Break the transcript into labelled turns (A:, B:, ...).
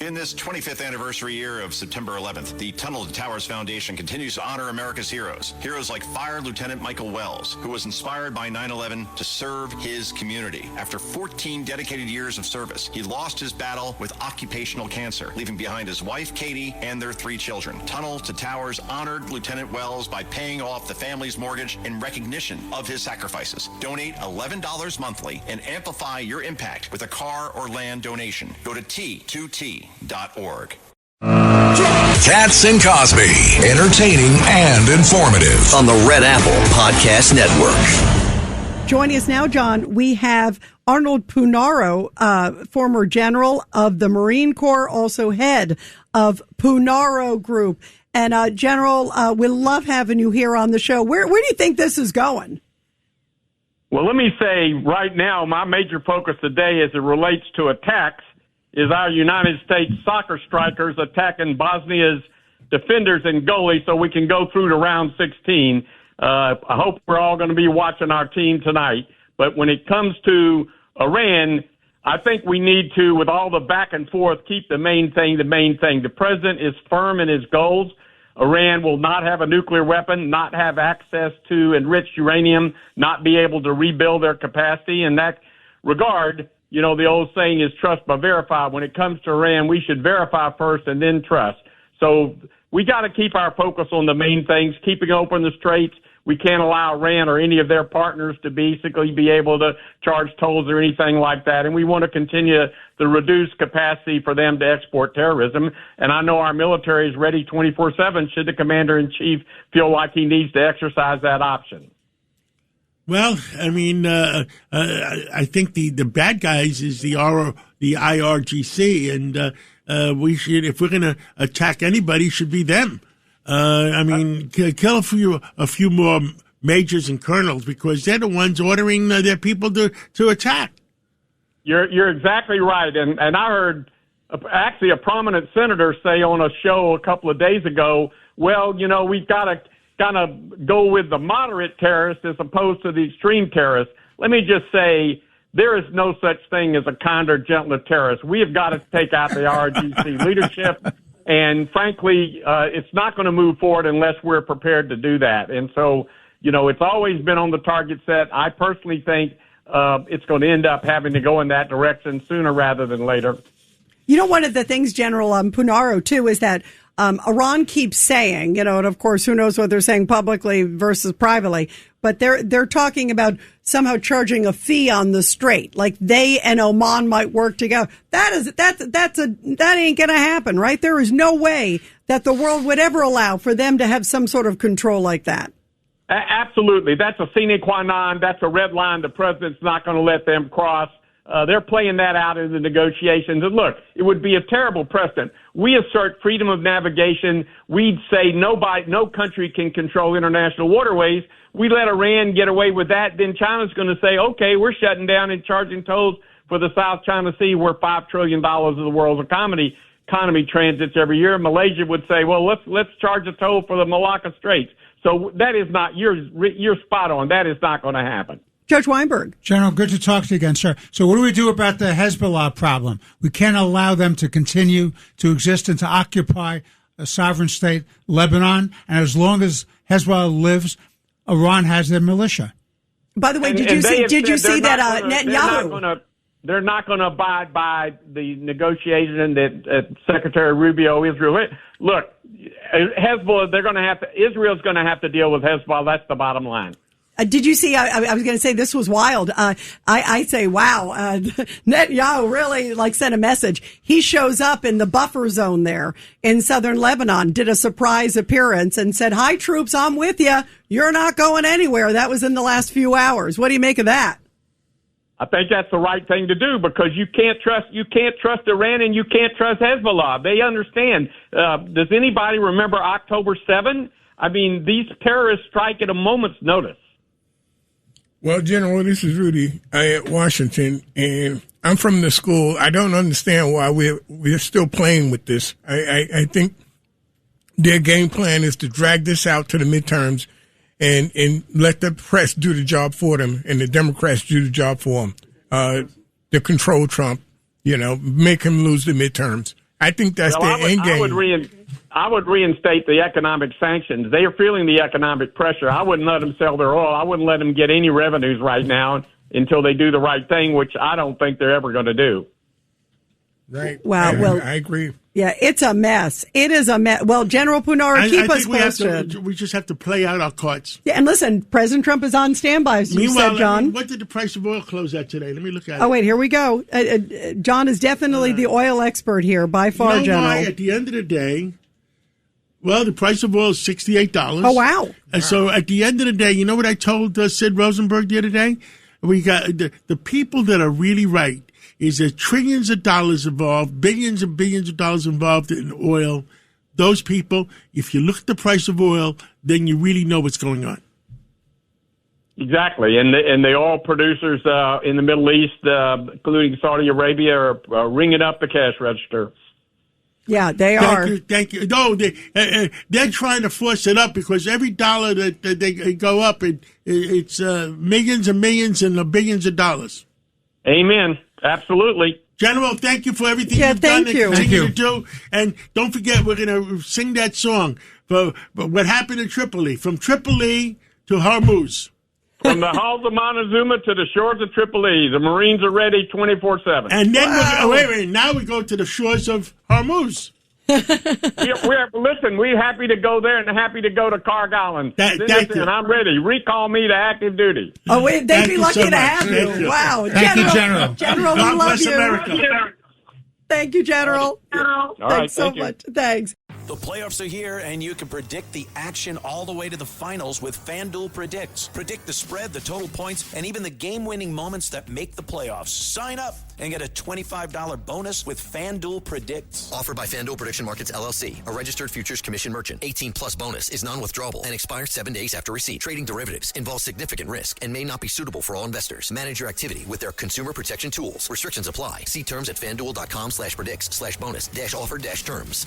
A: In this 25th anniversary year of September 11th, the Tunnel to Towers Foundation continues to honor America's heroes. Heroes like Fire Lieutenant Michael Wells, who was inspired by 9/11 to serve his community. After 14 dedicated years of service, he lost his battle with occupational cancer, leaving behind his wife, Katie, and their 3 children. Tunnel to Towers honored Lieutenant Wells by paying off the family's mortgage in recognition of his sacrifices. Donate $11 monthly and amplify your impact with a car or land donation. Go to T2T.org.
B: Katz and Cosby, entertaining and informative
C: on the Red Apple Podcast Network.
D: Joining us now, John, we have Arnold Punaro, former general of the Marine Corps, also head of Punaro Group. And General, we love having you here on the show. Where do you think this is going?
E: Well, let me say right now, my major focus today as it relates to attacks is our United States soccer strikers attacking Bosnia's defenders and goalies so we can go through to round 16. I hope we're all going to be watching our team tonight. But when it comes to Iran, I think we need to, with all the back and forth, keep the main thing. The president is firm in his goals. Iran will not have a nuclear weapon, not have access to enriched uranium, not be able to rebuild their capacity. In that regard, you know, the old saying is trust but verify. When it comes to Iran, we should verify first and then trust. So we got to keep our focus on the main things, keeping open the straits. We can't allow Iran or any of their partners to basically be able to charge tolls or anything like that. And we want to continue the reduced capacity for them to export terrorism. And I know our military is ready 24/7 should the commander-in-chief feel like he needs to exercise that option.
F: Well, I mean, I think the bad guys is the IRGC, and we should, if we're going to attack anybody, it should be them. I mean, kill a few more majors and colonels because they're the ones ordering their people to attack.
E: You're exactly right, and I heard actually a prominent senator say on a show a couple of days ago, well, you know, we've got to kind of go with the moderate terrorists as opposed to the extreme terrorists. Let me just say there is no such thing as a kinder, gentler terrorist. We have got to take out the RGC leadership, and frankly, it's not going to move forward unless we're prepared to do that. And so, you know, it's always been on the target set. I personally think it's going to end up having to go in that direction sooner rather than later.
D: You know, one of the things, General Punaro, too, is that Iran keeps saying, you know, and of course, who knows what they're saying publicly versus privately, but they're talking about somehow charging a fee on the strait, like they and Oman might work together. That ain't going to happen, right? There is no way that the world would ever allow for them to have some sort of control like that.
E: Absolutely. That's a sine qua non. That's a red line the president's not going to let them cross. They're playing that out in the negotiations. And look, it would be a terrible precedent. We assert freedom of navigation. We'd say no country can control international waterways. We let Iran get away with that. Then China's going to say, okay, we're shutting down and charging tolls for the South China Sea where $5 trillion of the world's economy transits every year. Malaysia would say, well, let's charge a toll for the Malacca Straits. So that is not, you're spot on. That is not going to happen.
D: Judge Weinberg.
G: General, good to talk to you again, sir. So what do we do about the Hezbollah problem? We can't allow them to continue to exist and to occupy a sovereign state, Lebanon. And as long as Hezbollah lives, Iran has their militia.
D: By the way, did you see that Netanyahu?
E: They're not going to abide by the negotiation that Secretary Rubio, Israel. Look, Hezbollah, Israel's going to have to deal with Hezbollah. That's the bottom line.
D: Did you see? I was going to say this was wild. I say, wow, Netanyahu really sent a message. He shows up in the buffer zone there in southern Lebanon, did a surprise appearance and said, "Hi, troops, I'm with you. You're not going anywhere." That was in the last few hours. What do you make of that?
E: I think that's the right thing to do because you can't trust Iran and you can't trust Hezbollah. They understand. Does anybody remember October 7? I mean, these terrorists strike at a moment's notice.
H: Well, General, this is Rudy at Washington, and I'm from the school. I don't understand why we're still playing with this. I think their game plan is to drag this out to the midterms and let the press do the job for them and the Democrats do the job for them. To control Trump, make him lose the midterms. I think that's
E: Well,
H: their end game.
E: I would reinstate the economic sanctions. They are feeling the economic pressure. I wouldn't let them sell their oil. I wouldn't let them get any revenues right now until they do the right thing, which I don't think they're ever going to do.
H: Right.
D: Wow.
H: I agree.
D: Yeah, it's a mess. It is a mess. Well, General Punaro, keep us posted.
F: We just have to play out our cards.
D: Yeah, and listen, President Trump is on standby, as you
F: Meanwhile,
D: said, John.
F: what did the price of oil close at today? Let me look at it.
D: Oh, wait, here we go. John is definitely the oil expert here, by far,
F: you know
D: General.
F: why? At the end of the day, well, the price of oil is $68.
D: Oh, wow.
F: And so at the end of the day, you know what I told Sid Rosenberg the other day? We got the people that are really right is there trillions of dollars involved, billions and billions of dollars involved in oil. Those people, if you look at the price of oil, then you really know what's going on.
E: Exactly, and the oil producers in the Middle East, including Saudi Arabia, are ringing up the cash register.
D: Yeah, they are.
F: Thank you. No, they're trying to force it up because every dollar that they go up, it's millions and millions and billions of dollars.
E: Amen. Absolutely.
F: General, thank you for everything you've done and
D: you.
F: continue to do. And don't forget, we're going to sing that song for what happened in Tripoli, from Tripoli to Hormuz.
E: From the halls of Montezuma to the shores of Tripoli, the Marines are ready 24/7.
F: And then wait, now we go to the shores of Hormuz.
E: Listen, we're happy to go there and happy to go to Cargill.
F: Thank you.
E: And I'm ready. Recall me to active duty.
D: Oh, wait, they'd be lucky
F: so
D: to have
F: much. Thank
D: you.
F: you.
D: Wow.
G: Thank you, General.
D: General, we
F: God
D: love
F: bless
D: you.
F: America.
D: Thank you, General.
E: All right,
D: Thanks so
E: thank you.
D: much. Thanks.
C: The playoffs are here, and you can predict the action all the way to the finals with FanDuel Predicts. Predict the spread, the total points, and even the game-winning moments that make the playoffs. Sign up and get a $25 bonus with FanDuel Predicts.
I: Offered by FanDuel Prediction Markets, LLC, a registered futures commission merchant. 18-plus bonus is non-withdrawable and expires 7 days after receipt. Trading derivatives involves significant risk and may not be suitable for all investors. Manage your activity with their consumer protection tools. Restrictions apply. See terms at FanDuel.com/predicts/bonus-offer-terms.